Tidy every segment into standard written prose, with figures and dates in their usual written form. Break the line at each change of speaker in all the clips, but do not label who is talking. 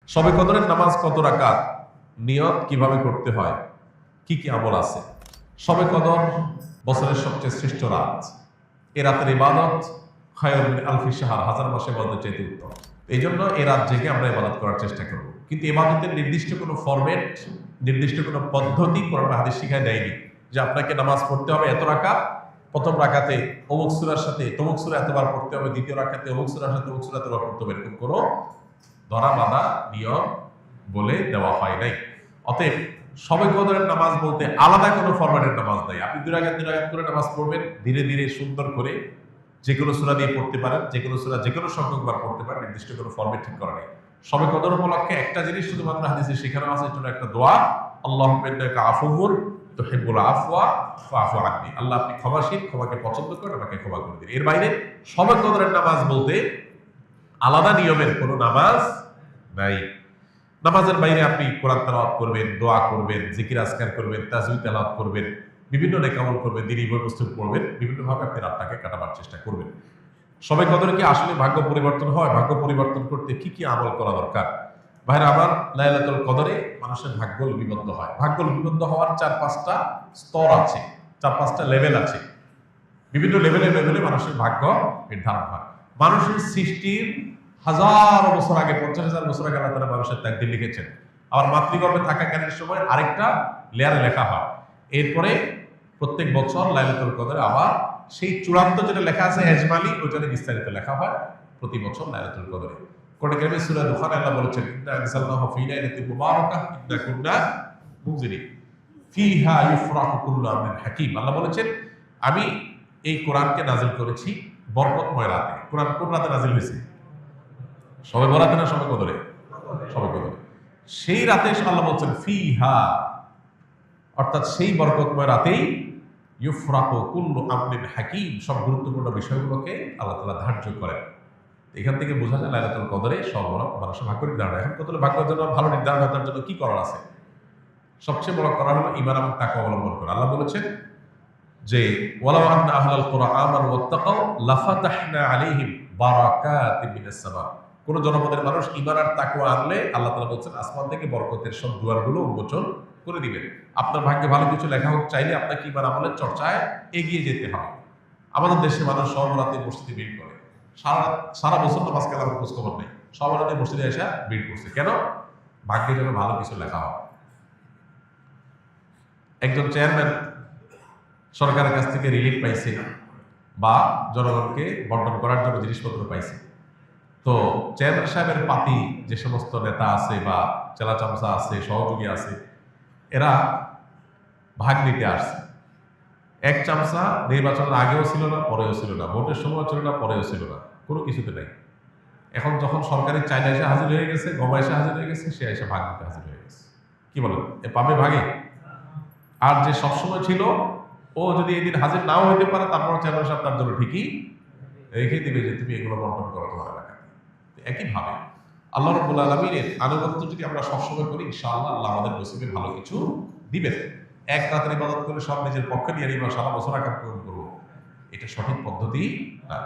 শবে কদরের নামাজ কত রাকাত, নিয়ত কিভাবে করতে হয়, কি কি আমল আছে? শবে কদর বছরের সবচেয়ে শ্রেষ্ঠ রাত। এ রাতের ইবাদত খায়রুম মিন আলফি শাহর, হাজার মাসের ইবাদতের চাইতে উত্তম। এই জন্য এ রাত জেগে আমরা ইবাদত করার চেষ্টা করব। কিন্তু ইবাদতের নির্দিষ্ট কোনো ফরম্যাট, নির্দিষ্ট কোনো পদ্ধতি কোরআন হাদিস শিখায় দেয়নি যে আপনাকে নামাজ পড়তে হবে এত রাকাত, প্রথম রাকাতে অমুক সূরার সাথে তমুক সূরা এতবার পড়তে হবে, দ্বিতীয় রাকাতে অমুক সূরার সাথে অমুক সূরা এতবার পড়তে হবে, এরকম কোনো ধরা বাঁধা নিয়ম বলে দেওয়া হয় নাই। অতএব শবে কদরের নামাজ বলতে আলাদা কোনো ফরম্যাটের নামাজ নাই। আপনি দুই রাকাত করে নামাজ পড়বেন, ধীরে ধীরে সুন্দর করে যে কোনো সূরা দিয়ে পড়তে পারেন, যে কোনো সূরা যে কোনো সংখ্যকবার পড়তে পারেন, নির্দিষ্ট কোনো ফরম্যাট ঠিক করা নেই। শবে কদর উপলক্ষে একটা জিনিস শুধুমাত্র হাদিসে শেখানো আছে, জন্য একটা দোয়া, আল্লাহুম্মা ইন্নাকা আফুউন তুহিব্বুল আফওয়া ফাআফু আন্নি। আল্লাহ আপনি ক্ষমাশীল, ক্ষমাকে পছন্দ করেন, আমাকে ক্ষমা করে দিন। এর বাইরে শবে কদরের নামাজ বলতে আলাদা নিয়মের কোনো নামাজ নাই। নামাজের বাইরে আপনি কোরআন তেলাওয়াত করবেন, দোয়া করবেন, জিকির আজকার করবেন, তাসবিহ তেলাওয়াত করবেন, বিভিন্ন নেক আমল করবেন, দ্বীনি বই পুস্তক পড়বেন, বিভিন্নভাবে আপনি রাতটাকে কাটাবার চেষ্টা করবেন। শবে কদরে কি আসলে ভাগ্য পরিবর্তন হয়? ভাগ্য পরিবর্তন করতে কি কি আমল করা দরকার? ভাইরা আমার, লাইলাতুল কদরে মানুষের ভাগ্য লিপিবদ্ধ হয়। ভাগ্য লিপিবদ্ধ হওয়ার 4-5টা স্তর আছে, 4-5টা লেভেল আছে। বিভিন্ন লেভেলে মানুষের ভাগ্য নির্ধারণ হয়। মানুষের সৃষ্টির হাজার বছর আগে, 50,000 বছর আগে আল্লাহ তাআলা মানুষের তাকদীর লিখেছেন। আবার মাতৃগর্ভে থাকাকালীন সময় আরেকটা লেয়ারে লেখা হয়। এরপরে প্রত্যেক বছর লাইলাতুল কদরে আবার সেই চূড়ান্ত যেটা লেখা আছে এজমালি, ওইটা বিস্তারিত লেখা হয় প্রতি বছর লাইলাতুল কদরে। কোরআন কারীমে সূরা দুখানে আল্লাহ বলেছেন, ইন্না আনজালনাহু ফী লাইলাতিন মুবারাকাহ ইন্না কুন্না মুনজিরিন ফীহা ইউফরাকু কুল্লু আমরিন হাকীম। আল্লাহ বলেছেন, আমি এই কোরআনকে নাযিল করেছি বরকতময় রাতে। কোরআন কোন রাতে নাযিল হয়েছে? শবে বরাতে না শবে কদরে? শবে কদরে। সেই রাতে আল্লাহ বলছেন ফীহা, অর্থাৎ সেই বরকতময় রাতেই ইউফরাকু কুল্লু আমরিন হাকীম, সব গুরুত্বপূর্ণ বিষয়গুলোকে আল্লাহ তাআলা ধার্য করেন। এখান থেকে বোঝা যায় লাইলাতুল কদরে সর্বরকম মানুষের ভাগ্য নির্ধারণ। এখন কত ভাগ্যের জন্য ভালো নির্ধারণ করার জন্য কি করার আছে? সবচেয়ে বড় করা হলো ঈমান এবং তাকওয়া অবলম্বন করা। আল্লাহ বলেছেন যে ওয়ালাউ আন্না আহলাল কুরআ আমানু ওয়াত্তাকাউ লাফাতাহনা আলাইহিম বারাকাতিন মিনাস সামা। কোন জনপদের মানুষ ঈমান আর তাকওয়া আনলে আল্লাহ তাআলা বলেছেন আসমান থেকে বরকতের সব দুয়ারগুলো উন্মোচন করে দিবেন। আপনার ভাগ্যে ভালো কিছু লেখা হোক চাইলে আপনাকে ঈমান আমলের চর্চায় এগিয়ে যেতে হবে। আমাদের দেশে মানুষ সব রাতে মসজিদে ভিড় করে, সারা বছর নামাজ কালামের খোঁজ খবর নেই, সব রাতে মসজিদে এসে ভিড় করছে। কেন? ভাগ্যে যেন ভালো কিছু লেখা হয়। একজন চেয়ারম্যান সরকারের কাছ থেকে রিলিফ পাইছে বা জনগণকে বন্টন করার জন্য জিনিসপত্র পাইছে। তো চেয়ারম্যান সাহেবের পাতি যে সমস্ত নেতা আছে বা চেলা চামচা আছে, সহযোগী আছে, এরা ভাগ নিতে আসছে। এক চামচা নির্বাচনের আগেও ছিল না, পরেও ছিল না, ভোটের সময় ছিল না, পরেও ছিল না, কোনো কিছুতে নাই। এখন যখন সরকারি চাইনা এসে হাজির হয়ে গেছে, গমা এসে হাজির হয়ে গেছে, সে এসে ভাগ নিতে হাজির হয়ে গেছে। কি বলেন, এ পাবে ভাগে? আর যে সবসময় ছিল, ও যদি এদিন হাজির নাও হইতে পারে, তারপর চেয়ারম্যান সাহেব তার জন্য ঠিকই রেখে দিবে যে তুমি এগুলো বন্টন করো তোমার এলাকায়। একইভাবে আল্লাহ রাব্বুল আলামিনের আনুগত্য যদি আমরা সবসময় করি, ইনশাআল্লাহ আল্লাহ আমাদের নসিবে ভালো কিছু দিবেন। এক রাতের ইবাদত করে সব নিজের পক্ষে নিয়ে নিব, সারা বছর আকাম পূরণ করবো, এটা সঠিক পদ্ধতি না।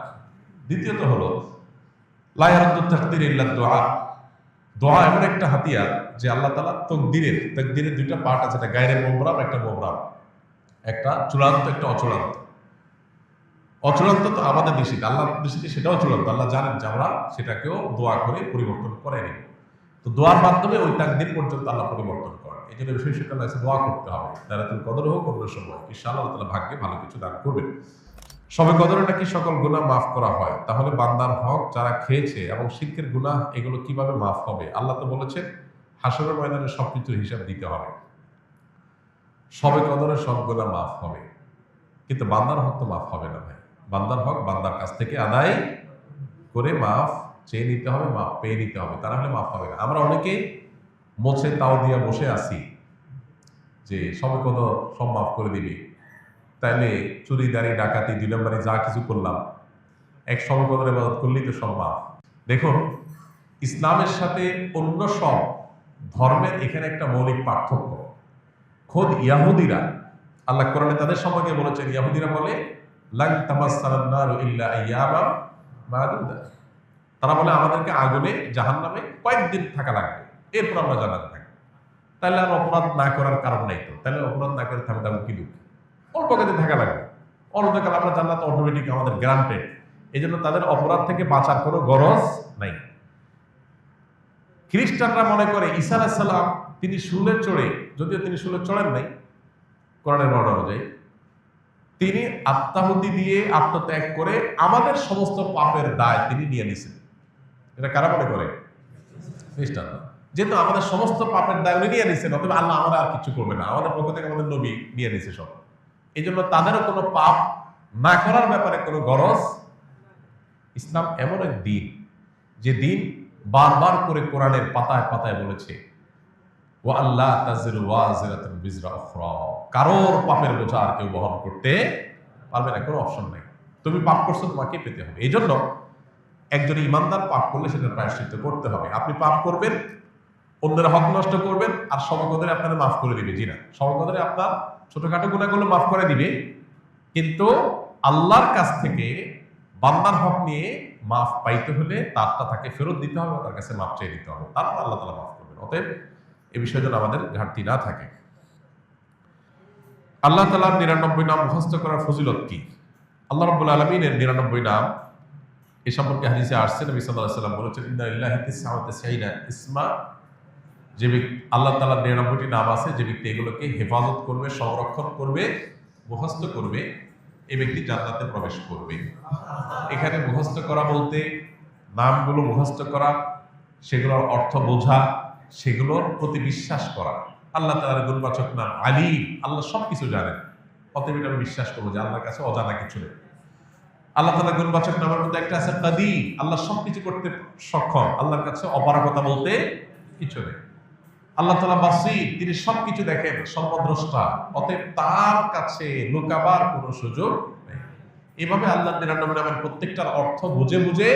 দ্বিতীয়ত হলো লা ইয়ারুদ্দু তাকদীর ইল্লা দুআ। দোয়া এমন একটা হাতিয়ার যে আল্লাহ তাআলা তাকদীরের দুইটা পার্ট আছে, একটা গায়রে মুবরাম, একটা মুবরাম, একটা চূড়ান্ত, একটা অচূড়ান্ত। অচূড়ান্ত তো আমাদের দৃষ্টিতে, আল্লাহর দৃষ্টিতে সেটাও চূড়ান্ত। আল্লাহ জানেন যে আমরা সেটাকেও দোয়া করে পরিবর্তন করে নিব। তো দোয়ার মাধ্যমে ওই তাকদীর পর্যন্ত আল্লাহ পরিবর্তন করেন। এই জন্য বিশেষ করে দোয়া করতে হবে। লাইলাতুল কদর হোক অন্য সময়, ইনশাআল্লাহ আল্লাহ তাআলা ভাগ্যে ভালো কিছু দান করবেন। শবে কদরে নাকি সকল গুনাহ মাফ করা হয়। তাহলে বান্দার হক যারা খেয়েছে এবং শিরকের গুনাহ, এগুলো কিভাবে মাফ হবে? আল্লাহ তো বলেছেন হাশরের ময়দানে সবকিছুর হিসাব দিতে হবে। শবে কদরে সব গুনাহ মাফ হবে, কিন্তু বান্দার হক তো মাফ হবে না ভাই। বান্দার হক বান্দার কাছ থেকে আদায় করে মাফ চেয়ে নিতে হবে, মাফ পেয়ে নিতে হবে, তা না হলে মাফ হবে না। আমরা অনেকে মোছে তাও দিয়া বসে আছি যে শবে কদর সব মাফ করে দিবি, তাইলে চুরি দাঁড়ি ডাকাতি 2 নম্বরে যা কিছু করলাম, এক শবে কদর ইবাদত করলেই তো সব মাফ। দেখুন, ইসলামের সাথে অন্য সব ধর্মের এখানে একটা মৌলিক পার্থক্য। খোদ ইয়াহুদিরা, আল্লাহ কোরআনে তাদের সম্পর্কে বলেছেন, ইয়াহুদিরা বলে লান তামাসসানান নারু ইল্লা আইয়ামাম মাদুদা। তারা বলে আমাদেরকে আগুনে জাহান্নামে কয়েকদিন থাকা লাগবে, এরপর আমরা জান্নাতে থাকবো। তাহলে আর অপরাধ না করার কারণ নাই তো, তাহলে অপরাধ না করে থাকতে কি দুঃখ, অল্প কাজে থাকা লাগবে, অনন্তকাল আমরা জান্নাত অটোমেটিক আমাদের গ্রান্টেড। এই জন্য তাদের অপরাধ থেকে বাঁচার কোনো গরজ নাই। খ্রিস্টানরা মনে করে ঈসা আলাইহিস সালাম তিনি শুলে চড়ে, যদিও তিনি শুলে চড়েন নাই কোরআনের বর্ণনা অনুযায়ী, তিনি আত্মাহুতি দিয়ে আত্মত্যাগ করে আমাদের সমস্ত পাপের দায় তিনি নিয়ে নিছেন। এটা কারা মনে করে? খ্রিস্টানরা। যেহেতু আমাদের সমস্ত পাপের দায় উনি নিয়ে নিছেন, অথবা আল্লাহ আমরা আর কিছু করবে না, আমাদের পক্ষ থেকে আমাদের নবী নিয়ে নিছে সব। এই জন্য তাদেরও কোনো পাপ না করার ব্যাপারে কোনো গরজ। ইসলাম এমন এক দিন, যে দিন বারবার করে কোরআনের পাতায় পাতায় বলেছে ওয়া আল্লাহ তাজিরু ওয়াজিরাতুন বিজরা উখরা, কারোর পাপের বোঝা আর কেউ বহন করতে পারবে না, কোনো অপশন নাই। তুমি পাপ করছো, তোমাকে পেতে হবে। এই জন্য একজন ইমানদার পাপ করলে সেটার প্রায়শ্চিত্ত করতে হবে। আপনি পাপ করবেন, অন্যের হক নষ্ট করবেন, আর সবকদরে আপনারা মাফ করে দিবে। জি না, সবকদরে আপনার ছোটখাটো গুনাহগুলো মাফ করে দিবে, কিন্তু আল্লাহর কাছ থেকে বান্দার হক নিয়ে মাফ পাইতে হলে তারটা তাকে ফেরত দিতে হবে, তার কাছে মাফ চেয়ে দিতে হবে, তারপর আল্লাহ তাআলা মাফ করবেন। অতএব এই বিষয়ে যেন আমাদের ঘাটতি না থাকে। আল্লাহ তাআলার 99 নাম মুখস্থ করার ফজিলত কি? আল্লাহ রাব্বুল আলামিনের 99 নাম এ সম্পর্কে হাদিসে আসছে, নবী সাল্লাল্লাহু আলাইহি ওয়াসাল্লাম বলেছেন ইন্না লিল্লাহি 99 ইসমা, যে ব্যক্তি আল্লাহ তাআলার 99টি নাম আছে, যে ব্যক্তি এগুলোকে হেফাজত করবে, সংরক্ষণ করবে, মুখস্থ করবে, এই ব্যক্তি জান্নাতে প্রবেশ করবে। এখানে মুখস্থ করা বলতে নামগুলো মুখস্থ করা, সেগুলোর অর্থ বোঝা, সেগুলোর প্রতি বিশ্বাস করা। আল্লাহ তাআলার গুণবাচক নাম আলীম, আল্লাহ সবকিছু জানেন, অতএব এটা আমি বিশ্বাস করবো যে আল্লাহর কাছে অজানা কিছু নেই। আল্লাহ তাআলার গুণবাচক নামের মধ্যে একটা আছে কাদির, আল্লাহ সবকিছু করতে সক্ষম, আল্লাহর কাছে অপারগতা বলতে কিছু নেই। আল্লাহ তাআলা বাসীর, তিনি সবকিছু দেখেন, সর্বদ্রষ্টা, অতএব তার কাছে লুকাবার কোনো সুযোগ নেই। এইভাবে আল্লাহ 99 নামের প্রত্যেকটার অর্থ বুঝে বুঝে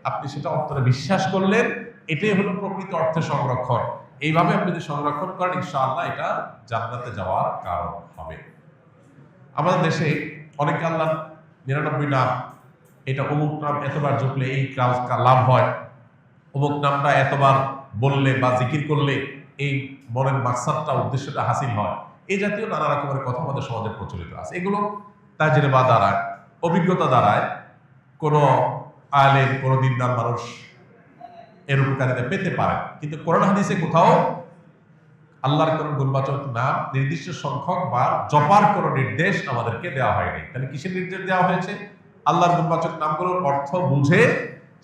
আপনি সেটা অন্তরে বিশ্বাস করলেন, এটাই হলো প্রকৃত অর্থে সংরক্ষণ। এইভাবে আপনি যদি সংরক্ষণ করেন, ইনশাআল্লাহ এটা জান্নাতে যাওয়ার কারণ হবে। আমাদের দেশে অনেকে আল্লাহ 99 নাম, এটা অমুক নাম এতবার জপলে এই কাজ লাভ হয়, অমুক নামটা এতবার বললে বা জিকির করলে এই মনের মাকসাদটা, উদ্দেশ্যটা হাসিল হয়, এই জাতীয় নানা রকমের কথা আমাদের সমাজে প্রচলিত আছে। এগুলো তাজরিবা দ্বারায়, অভিজ্ঞতা দ্বারায় কোনো আলেম, কোনো দিনদার মানুষ এর উপকারিতা পেতে পারে, কিন্তু কোরআন হাদিসে কোথাও আল্লাহর কোন গুণবাচক নাম নির্দিষ্ট সংখ্যক বা জপার কোনো নির্দেশ আমাদেরকে দেওয়া হয়নি। তাহলে কিসের নির্দেশ দেওয়া হয়েছে? আল্লাহর গুণবাচক নামগুলোর অর্থ বুঝে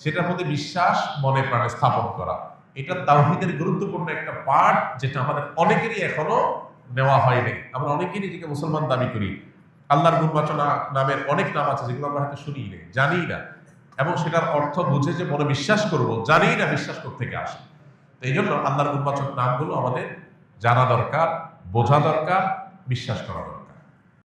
সেটার প্রতি বিশ্বাস মনে প্রাণে স্থাপন করা। এটা তাওহীদের গুরুত্বপূর্ণ একটা পার্ট, যেটা আমাদের অনেকেরই এখনো নেওয়া হয়নি। আমরা অনেকেই নিজেকে মুসলমান দাবি করি, আল্লাহর গুণবাচক নামের অনেক নাম আছে যেগুলো আমরা হয়তো শুনি না, জানি না, এবং সেটার অর্থ বুঝে যে মনে বিশ্বাস করব, জানি না বিশ্বাস থেকে আসে। তো এই জন্য আল্লাহর গুণবাচক নামগুলো আমাদের জানা দরকার, বোঝা দরকার, বিশ্বাস করা দরকার।